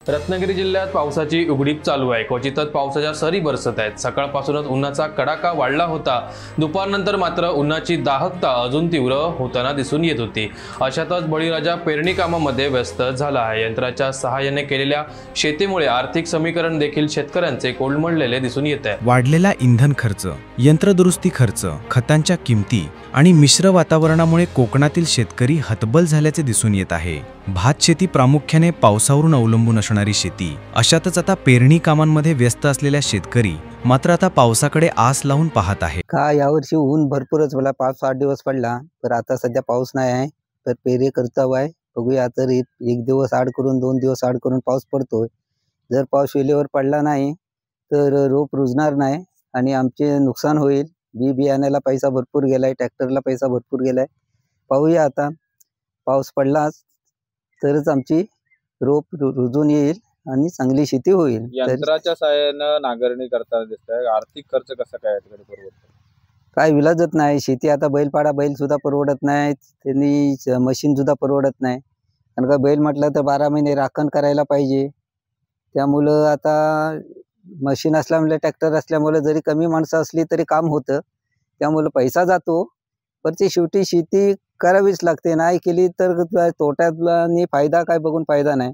रत्नागिरी जिल्ह्यात पावसाची उघडीप चालू आहे। क्वचितच पावसाच्या सरी बरसत आहेत। सकाळपासूनच उन्हाचा कडाका वाढला होता। दुपारनंतर मात्र उन्हाची दाहकता अजून तीव्र होताना दिसून येत होती। अशातच बळीराजा पेरणी कामामध्ये व्यस्त झाला आहे। यंत्राच्या सहाय्याने केलेल्या शेतीमुळे आर्थिक समीकरण देखील शेतकऱ्यांचे कोलमडलेले दिसून येत आहे। वाढलेला इंधन खर्च, यंत्रदुरुस्ती खर्च, खतांच्या किमती आणि मिश्र वातावरणामुळे कोकणातील शेतकरी हतबल झाल्याचे दिसून येत आहे। भात शेती प्रामुख्याने पावसावरून अवलंबून असणारी शेती, अशातच आता पेरणी कामांमध्ये व्यस्त असलेल्या शेतकरी मात्र आता पावसाकडे आस लावून पाहत आहे। का यावर्षी ऊन भरपूरच मला 5-8 दिवस पडला, तर आता सध्या पाऊस नाही आहे, तर पेरे कर्तव्य आहे। बघूया तर एक दिवस आड करून 2 दिवस आड करून पाऊस पडतोय। जर पाऊस वेळेवर पडला नाही तर रोप रुजणार नाही आणि आमचे नुकसान होईल। बियाण्याला पैसा भरपूर गेलाय, ट्रॅक्टरला पैसा भरपूर गेलाय। पाहूया आता पाऊस पडलाच तरच आमची रोप रुजून येईल आणि चांगली शेती होईल। यंत्राच्या सहाय्याने नांगरणी करताना दिसतंय। आर्थिक खर्च कसा काय याकडे परवडतो? काय विलाजच नाही। शेती आता बैल सुद्धा परवडत नाही, त्यांनी मशीन सुद्धा परवडत नाही। कारण का बैल म्हटलं तर 12 महिने राखण करायला पाहिजे। त्यामुळं आता मशीन असल्यामुळे, ट्रॅक्टर असल्यामुळे जरी कमी माणसं असली तरी काम होतं। त्यामुळे पैसा जातो, पण ती शेवटी शेती करावीच लागते। नाही केली तर तोट्यातला फायदा काय बघून फायदा नाही।